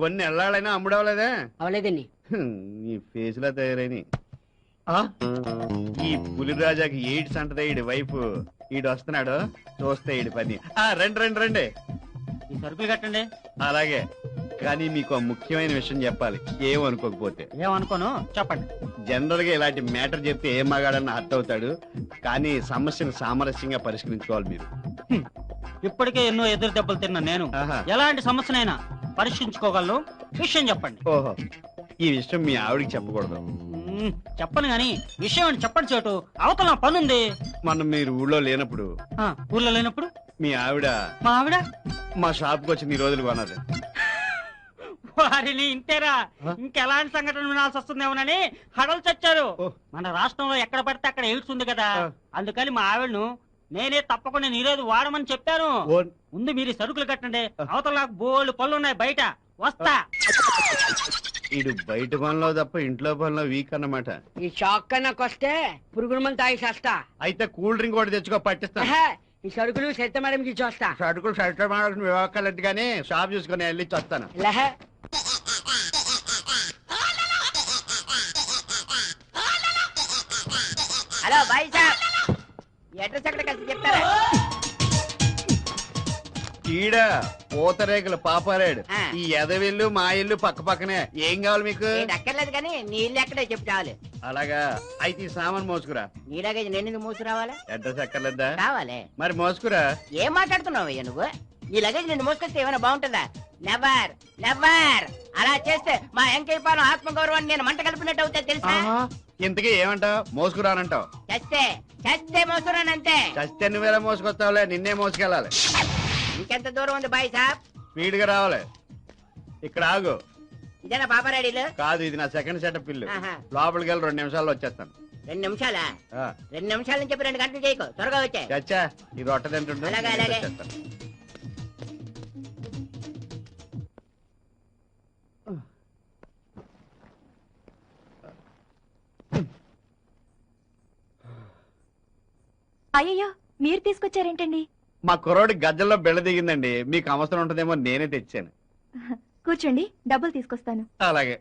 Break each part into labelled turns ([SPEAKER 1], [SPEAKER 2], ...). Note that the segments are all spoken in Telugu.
[SPEAKER 1] కొన్ని ఎళ్ళాలైనా అమ్ముడవలేదా?
[SPEAKER 2] అవలేదండి.
[SPEAKER 1] నీ ఫేస్ లా తయారైన ఈ పులిరాజాకి ఎయిడ్స్ అంటదే ఈడి వైపు. ఈడు వస్తున్నాడు, చూస్తే ఈడి పని. రండి రండి రండి,
[SPEAKER 2] ఈ సరుకులు కట్టండి.
[SPEAKER 1] అలాగే, కానీ మీకు ముఖ్యమైన విషయం చెప్పాలి, ఏమనుకోకపోతే.
[SPEAKER 2] ఏమనుకోను, చెప్పండి.
[SPEAKER 1] జనరల్ గా ఇలాంటి మ్యాటర్ చెప్తే ఏం మగాడన్న హర్ట్ అవుతాడు, కానీ సమస్యను సామరస్యంగా పరిష్కరించుకోవాలి మీరు.
[SPEAKER 2] ఇప్పటికే ఎన్నో ఎదురు దెబ్బలు తిన్నా నేను ఎలాంటి సమస్యనైనా పరిష్కరించుకోగలను. విషయం చెప్పండి.
[SPEAKER 1] ఓహో, ఈ విషయం మీ ఆవిడికి చెప్పకూడదు.
[SPEAKER 2] చెప్పను గాని విషయం అని చెప్పండి. చోటు అవతల పనుంది.
[SPEAKER 1] మనం మీరు ఊళ్ళో లేనప్పుడు.
[SPEAKER 2] ఊళ్ళో లేనప్పుడు
[SPEAKER 1] మీ ఆవిడ
[SPEAKER 2] మా ఆవిడ
[SPEAKER 1] మా షాప్ కు వచ్చి నీ రోజులు కొన్నది.
[SPEAKER 2] వారిని ఇంతేరా, ఇంకెలాంటి సంఘటన వినాల్సి వస్తుందేమోనని హడలు చచ్చారు. మన రాష్ట్రంలో ఎక్కడ పడితే అక్కడ ఎయిడ్స్ ఉంది కదా, అందుకని మా ఆవిడను నేనే తప్పకుండా నీరేదు వాడమని చెప్పాను. ముందు మీరు సరుకులు కట్టండి, అవతల నాకు బోళ్ళు పళ్ళు ఉన్నాయి, బయట వస్తా.
[SPEAKER 1] ఇడు బయట పనిలో తప్ప ఇంట్లో పనిలో వీక్ అన్నమాట.
[SPEAKER 3] ఈ షాక్ కన్నాకు వస్తే పురుగుల మంది తాగి చేస్తా.
[SPEAKER 1] అయితే కూల్ డ్రింక్ కూడా తెచ్చుకో, పట్టిస్తా.
[SPEAKER 3] ఈ సరుకులు సరిత మేడంకి ఇచ్చేస్తా.
[SPEAKER 1] సరుకులు సరిత మేడం వివాహాలెట్టు గానీ షాప్ చూసుకుని వెళ్ళి వస్తాను.
[SPEAKER 3] హలో బాయ్ సాబ్, అడ్రస్ ఎక్కడ కలిసి చెప్తారా?
[SPEAKER 1] ఈడ పూతరేకులు పాపారాడు. ఈ ఎదవిల్లు మా ఇల్లు పక్క పక్కనే. ఏం కావాలి మీకు?
[SPEAKER 3] అక్కర్లేదు కానీ నీ ఇల్లు ఎక్కడే చెప్పు చాలు.
[SPEAKER 1] అలాగా, అయితే ఈ సామాన్ మోసుకురా.
[SPEAKER 3] నీ లగేజ్ నేను మోసుకురావాలా?
[SPEAKER 1] అడ్రస్ ఎక్కర్లేదా?
[SPEAKER 3] కావాలి.
[SPEAKER 1] మరి మోసుకురా.
[SPEAKER 3] ఏం మాట్లాడుతున్నావు అయ్యా నువ్వు? ఈ లగేజ్ నిన్ను మోసుకొస్తే ఏమైనా బాగుంటుందా? Never never. అలా చేస్తే మా వెంకయ్య పాలెం ఆత్మగౌరవాన్ని నేను మంట కలిపినట్టు అవుతా తెలుసా?
[SPEAKER 1] ఇంతకీ ఏమంటావు? మోసుకురానంటావు?
[SPEAKER 3] చస్తే చస్తే మోసుకురానంతే.
[SPEAKER 1] చస్తే నువ్వేలా మోసుకొస్తావులే, నిన్నే మోసుకెళ్ళాలి.
[SPEAKER 3] ఇంకెంత దూరం ఉంది బాయ్ సాబ్?
[SPEAKER 1] స్పీడ్ గా రావాలి. ఇక్కడ ఆగు.
[SPEAKER 3] ఇదేనా పాపారాడీలు?
[SPEAKER 1] కాదు, ఇది నా సెకండ్ సెటప్ ఇల్లు. లోపలికి వెళ్ళి 2 నిమిషాల్లో వచ్చేస్తాను.
[SPEAKER 3] 2 నిమిషాలా? 2 నిమిషాల నుంచి 2 గంటలు చేయకు, త్వరగా వచ్చాయి.
[SPEAKER 1] చచ్చా, ఈ రొట్ట తింటుండే.
[SPEAKER 3] అలాగే అలాగే.
[SPEAKER 4] అయ్యయ్యో, మీరు తీసుకొచ్చారేంటండి?
[SPEAKER 1] మా కుర్రోడి గజ్జల్లో బెళ్ళ దిగిందండి, మీకు అవసరం ఉంటుందేమో నేనే తెచ్చాను.
[SPEAKER 4] కూర్చోండి, డబ్బులు తీసుకొస్తాను.
[SPEAKER 1] అలాగే.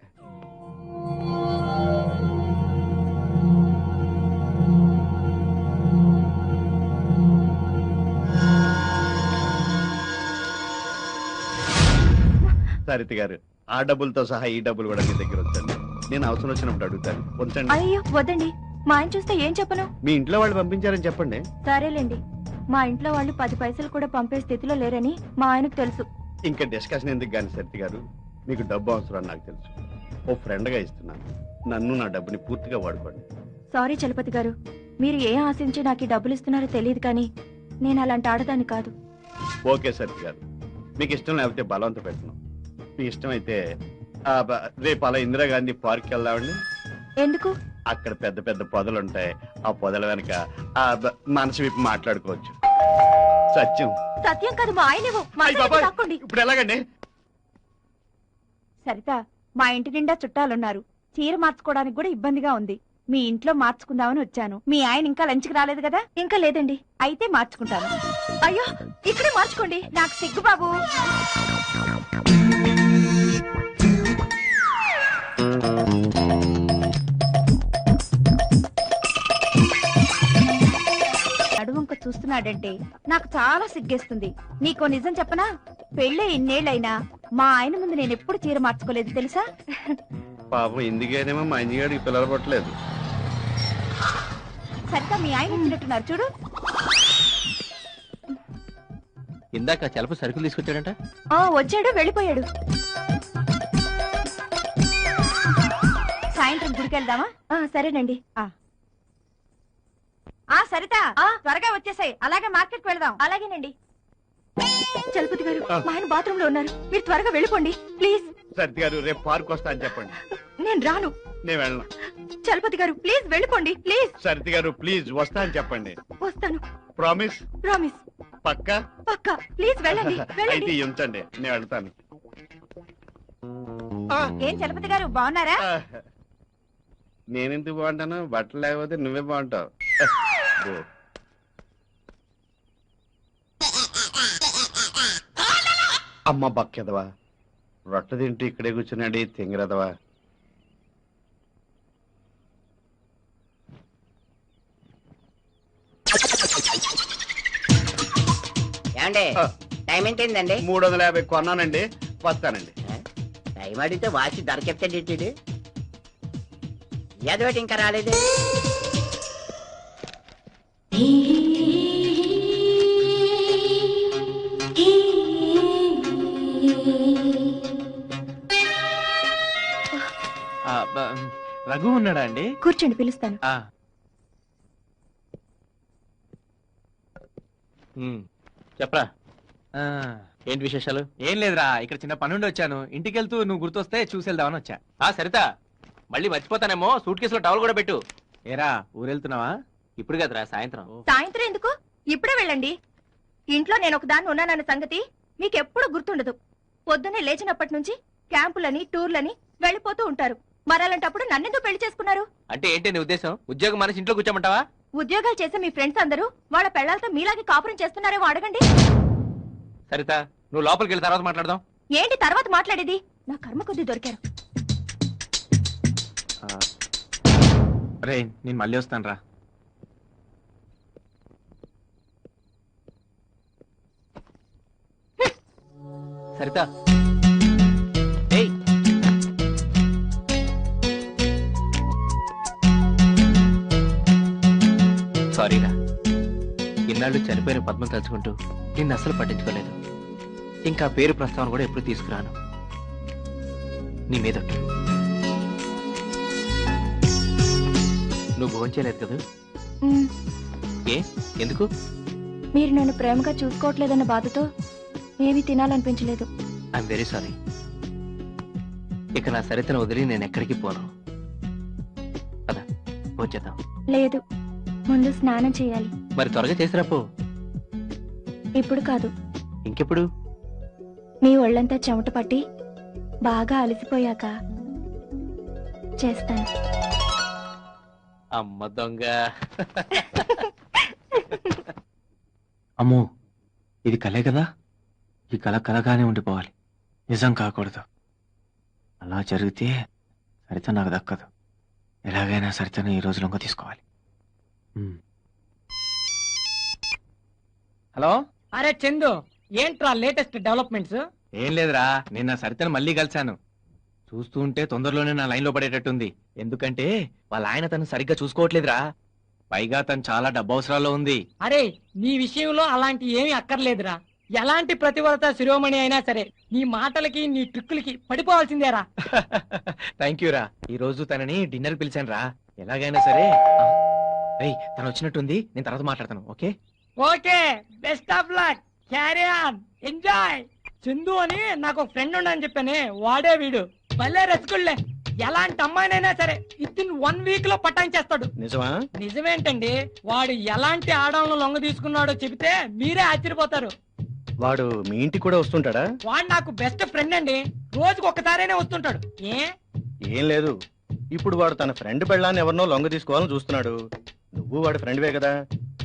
[SPEAKER 1] సరిత గారు, ఆ డబ్బులతో సహా ఈ డబ్బులు కూడా మీ దగ్గర ఉంచండి. నేను అవసరం వచ్చినప్పుడు అడుగుతాను. ఉంచండి.
[SPEAKER 4] అయ్యో వద్దండి, మా ఆయన చూస్తే ఏం చెప్పను?
[SPEAKER 1] మీ ఇంట్లో వాళ్ళు పంపించారని చెప్పండి.
[SPEAKER 4] సరేలేండి, మా ఇంట్లో వాళ్ళు 10 పైసలు కూడా పంపే స్థితిలో లేరని మా ఆయనకు తెలుసు.
[SPEAKER 1] ఇంకా డిస్కషన్ ఎందుకు గాని సరిత గారు, మీకు డబ్బు అవసరం నాకు తెలుసు. ఓ ఫ్రెండ్ గా ఇస్తున్నాను, నన్ను నా డబ్బుని పూర్తిగా వాడుకోండి.
[SPEAKER 4] సారీ చలపతి గారు, మీరు ఏం ఆశించి నాకు ఈ డబ్బులు ఇస్తున్నారో తెలియదు, కానీ నేను అలాంటి ఆడదాన్ని కాదు.
[SPEAKER 1] ఓకే సరిత గారు, మీకు ఇష్టం లేకపోతే బలవంత పెట్టను. మీ ఇష్టం అయితే రేపు అలా ఇందిరాగాంధీ పార్క్ వెళ్దామండి.
[SPEAKER 4] ఎందుకు?
[SPEAKER 1] అక్కడ పెద్ద పెద్ద పొదలు ఉంటాయి, ఆ పొదల వెనక మనసు విప్పి మాట్లాడుకోవచ్చు. సత్యం.
[SPEAKER 4] సత్యం కాదు, మా ఆయన.
[SPEAKER 1] ఇప్పుడు ఎలాగండి?
[SPEAKER 4] సరిత, మా ఇంటి నిండా చుట్టాలున్నారు, చీర మార్చుకోవడానికి కూడా ఇబ్బందిగా ఉంది. మీ ఇంట్లో మార్చుకుందామని వచ్చాను. మీ ఆయన ఇంకా లంచ్కి రాలేదు కదా? ఇంకా లేదండి. అయితే మార్చుకుంటాను. అయ్యో, ఇక్కడే మార్చుకోండి, నాకు సిగ్గు బాబు. నడువంక చూస్తున్నాడంటే నాకు చాలా సిగ్గేస్తుంది. నీకో నిజం చెప్పనా? పెళ్ళే ఇన్నేళ్లైనా మా ఆయన ముందు నేను ఎప్పుడు చీర మార్చుకోలేదు తెలుసా?
[SPEAKER 1] పాపం ఎందుకేనేమో మా ఇంటికి పిల్లలు పట్టలేదు.
[SPEAKER 4] సరిగ్గా మీ ఆయన ఇచ్చినట్టున్నారు చూడు.
[SPEAKER 5] ఇందాక చలప సరుకులు తీసుకొచ్చాడంట.
[SPEAKER 4] వచ్చాడు, వెళ్ళిపోయాడు. సాయంత్రం గుడికి వెళ్దామా? సరేనండి. సరిత, త్వరగా వచ్చేసాయి. అలాగే మార్కెట్ కి వెళ్దాం. అలాగేనండి. చలపతి గారు, మా ఆయన బాత్రూమ్ లో ఉన్నారు, మీరు త్వరగా వెళ్ళిపోండి ప్లీజ్.
[SPEAKER 1] సరిత గారు, రేపు పార్క్ వస్తా అని చెప్పండి.
[SPEAKER 4] నేను రాను.
[SPEAKER 1] నేను వెళ్ళను.
[SPEAKER 4] చలపతి గారు ప్లీజ్ వెళ్ళిపోండి ప్లీజ్.
[SPEAKER 1] సరిత గారు ప్లీజ్ వస్తా అని చెప్పండి.
[SPEAKER 4] వస్తాను.
[SPEAKER 1] ప్రామిస్?
[SPEAKER 4] ప్రామిస్.
[SPEAKER 1] పక్కా?
[SPEAKER 4] పక్కా. ప్లీజ్ వెళ్ళండి.
[SPEAKER 1] అయితే ఉంచండి, నేను వెళ్తాను.
[SPEAKER 4] ఏం చలపతి గారు బాగున్నారా?
[SPEAKER 1] నేనెందుకు బాగుంటాను? బట్టలు లేకపోతే నువ్వే బాగుంటావు. అమ్మ బక్కెదవా, రొట్టె తింటూ ఇక్కడే కూర్చున్నాడు తింగరదవా.
[SPEAKER 3] ఏమండి టైం ఎంతైందండి?
[SPEAKER 1] 350 కొన్నానండి, వస్తానండి.
[SPEAKER 3] టైం అడిగితే వాచి ధర చెప్తాడు. ఏదోటి ఇంకా రాలేదు.
[SPEAKER 5] రఘు ఉన్నాడా అండి?
[SPEAKER 4] కూర్చోండి, పిలుస్తాను.
[SPEAKER 5] చెప్పరా, ఏంటి విశేషాలు?
[SPEAKER 6] ఏం లేదురా, ఇక్కడ చిన్న పనుండి వచ్చాను. ఇంటికి వెళ్తూ నువ్వు గుర్తొస్తే చూసి వెళ్దామని వచ్చా.
[SPEAKER 5] సరితా, మళ్ళీ మర్చిపోతానేమో, సూట్ కేసులో టవల్ కూడా పెట్టు.
[SPEAKER 6] ఏరా ఊరెళ్తున్నావా?
[SPEAKER 5] ఇప్పుడు కదరా, సాయంత్రం.
[SPEAKER 4] సాయంత్రం ఎందుకు, ఇప్పుడే వెళ్ళండి. ఇంట్లో నేను ఒకదాన్ని ఉన్నానన్న సంగతి మీకెప్పుడు గుర్తుండదు. పొద్దున్నే లేచినప్పటి నుంచి క్యాంపులని టూర్లని వెళ్ళిపోతూ ఉంటారు. మరలాంటప్పుడు నన్నెందుకు పెళ్లి చేసుకున్నారు?
[SPEAKER 5] అంటే ఏంటి నీ ఉద్దేశం? ఉద్యోగం మనసి ఇంట్లో కూర్చోమంటావా?
[SPEAKER 4] ఉద్యోగాలు చేసే మీ ఫ్రెండ్స్ అందరూ వాళ్ళ పెళ్లాలతో మీలాగే కాపురం చేస్తున్నారేమో అడగండి.
[SPEAKER 5] సరితా, నువ్వు లోపలికి వెళ్ళి తర్వాత మాట్లాడదాం.
[SPEAKER 4] ఏంటి తర్వాత మాట్లాడేది? నా కర్మ కొద్దీ దొరికారు.
[SPEAKER 6] రే, నేను మళ్ళీ వస్తాను రా.
[SPEAKER 5] సరితా, ఏయ్, సారీరా. ఇన్నాళ్ళు చనిపోయిన పద్మం తలుచుకుంటూ నిన్ను అస్సలు పట్టించుకోలేదు. ఇంకా పేరు ప్రస్తావన కూడా ఎప్పుడు తీసుకురాను. నీ మీద నువ్వు భోంచేయలేదు కదా? ఏ, ఎందుకు?
[SPEAKER 4] మీరు నన్ను ప్రేమగా చూసుకోవట్లేదన్న బాధతో ఏమీ తినాలనిపించలేదు.
[SPEAKER 5] I'm very sorry. ఇక నా సరితను వదిలి నేను ఎక్కడికి పోను. పద, భోంచేద్దాం.
[SPEAKER 4] లేదు, ముందు స్నానం చేయాలి.
[SPEAKER 5] మరి త్వరగా చేసిరా పో.
[SPEAKER 4] ఇప్పుడు కాదు.
[SPEAKER 5] ఇంకెప్పుడు?
[SPEAKER 4] మీ ఒళ్ళంతా చెమట పట్టి బాగా అలసిపోయాక చేస్తాను.
[SPEAKER 5] అమ్మ దొంగ.
[SPEAKER 6] అమ్మో, ఇది కలే కదా. ఈ కళ కలగానే ఉండిపోవాలి, నిజం కాకూడదు. అలా జరిగితే సరిత నాకు దక్కదు. ఎలాగైనా సరితను ఈ రోజు లొంగ తీసుకోవాలి.
[SPEAKER 7] హలో, అరే చందు, ఏంట్రా లేటెస్ట్ డెవలప్మెంట్స్?
[SPEAKER 6] ఏం లేదురా, నిన్న సరితను మళ్ళీ కలిశాను. చూస్తూ ఉంటే తొందరలోనే నా లైన్ లో పడేటట్టుంది. ఎందుకంటే వాళ్ళ ఆయన తను సరిగ్గా చూసుకోవట్లేదురా. పైగా తను చాలా డబ్బు అవసరాల్లో ఉంది.
[SPEAKER 7] అరే, నీ విషయంలో అలాంటి ఏమీ అక్కర్లేదురా. ఎలాంటి ప్రతిభత శిరోమణి అయినా సరే నీ మాటలకి నీ ట్రిక్కులకి పడిపోవాల్సిందేరా.
[SPEAKER 6] థ్యాంక్ యూ రా. ఈ రోజు తనని డిన్నర్ పిలిచాను రా. ఎలాగైనా సరే. రేయ్, తను వచ్చినట్టుంది, నేను తర్వాత మాట్లాడతాను. Okay
[SPEAKER 7] okay, best of luck, carry on, enjoy. Chandu అని నాకు ఒక ఫ్రెండ్ ఉండని చెప్పానే, వాడే వీడు. భలే రసికుళ్ళే. ఎలాంటి అమ్మాయినైనా సరే విత్ ఇన్ 1 వీక్ లో పటాయించేస్తాడు.
[SPEAKER 1] నిజమా?
[SPEAKER 7] నిజమేంటండి, వాడు ఎలాంటి ఆడవాళ్ళను లొంగ తీసుకున్నాడో చెబితే మీరే ఆశ్చర్యపోతారు.
[SPEAKER 1] వాడు మీ ఇంటికి కూడా వస్తుంటాడా?
[SPEAKER 7] వాడు నాకు బెస్ట్ ఫ్రెండ్ అండి. రోజుకు ఒక్కసారైనా వస్తుంటాడు.
[SPEAKER 1] ఏం లేదు, ఇప్పుడు వాడు తన ఫ్రెండ్ పెళ్ళాన్ని ఎవరినో లొంగ తీసుకోవాలని చూస్తున్నాడు. నువ్వు వాడి ఫ్రెండ్వే కదా.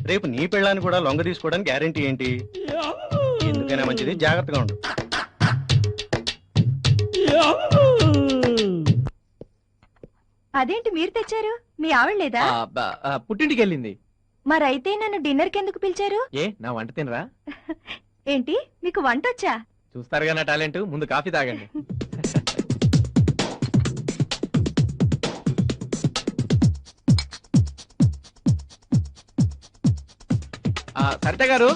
[SPEAKER 1] రేపు నీ పెళ్ళాన్ని కూడా లొంగ తీసుకోవడానికి గ్యారెంటీ ఏంటి? ఎందుకైనా మంచిది, జాగ్రత్తగా ఉండు.
[SPEAKER 4] అదేంటి మీరు తెచ్చారు? మీ ఆవిడ లేదా?
[SPEAKER 6] పుట్టింటికి వెళ్ళింది.
[SPEAKER 4] మరైతే నన్ను డిన్నర్ కి ఎందుకు పిలిచారు?
[SPEAKER 6] ఏ, నా వంట తినరా?
[SPEAKER 4] ఏంటి, మీకు వంట వచ్చా?
[SPEAKER 6] చూస్తారుగా నా టాలెంట్. ముందు కాఫీ తాగండి. సరిత గారు,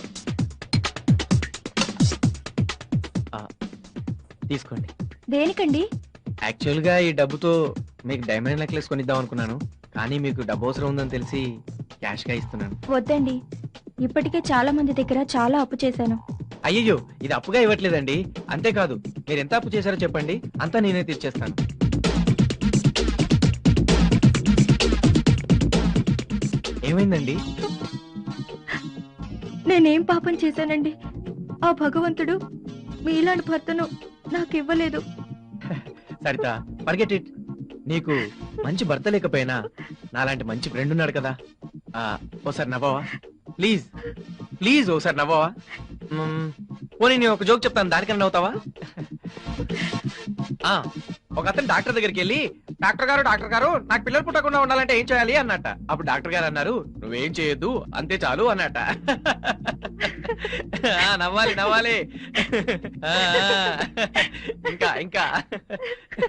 [SPEAKER 6] తీసుకోండి.
[SPEAKER 4] దేనికండి?
[SPEAKER 6] యాక్చువల్ గా ఈ డబ్బుతో మీకు డైమండ్ నెక్లెస్ కొనిద్దాం అనుకున్నాను, కానీ మీకు డబ్బు అవసరం ఉందని తెలిసి క్యాష్ గా ఇస్తున్నాను.
[SPEAKER 4] వద్దండి, ఇప్పటికే చాలా మంది దగ్గర చాలా అప్పు చేశాను.
[SPEAKER 6] అయ్యయ్యో, ఇది అప్పుగా ఇవ్వట్లేదండి. అంతేకాదు, మీరు ఎంత అప్పు చేశారో చెప్పండి, అంతా నేనే తీర్చేస్తాను. ఏమైందండి?
[SPEAKER 4] నేనేం పాపం చేశానండి? ఆ భగవంతుడు మీలాంటి భర్తను నాకు ఇవ్వలేదు.
[SPEAKER 6] Saritha, forget it. నీకు మంచి భర్త లేకపోయినా నాలాంటి మంచి ఫ్రెండ్ ఉన్నాడు కదా. ఓసారి నవ్వవా ప్లీజ్? ప్లీజ్ ఓసారి నవ్వవా? పోనీ నేను ఒక జోక్ చెప్తాను, దానికన్నా నవ్వుతావా?
[SPEAKER 5] ఒక అతను డాక్టర్ దగ్గరికి వెళ్ళి డాక్టర్ గారు నాకు పిల్లలు పుట్టకుండా ఉండాలంటే ఏం చేయాలి అన్నట్ట. అప్పుడు డాక్టర్ గారు అన్నారు, నువ్వేం చేయొద్దు అంతే చాలు అన్నట్ట. నవ్వాలి ఇంకా ఇంకా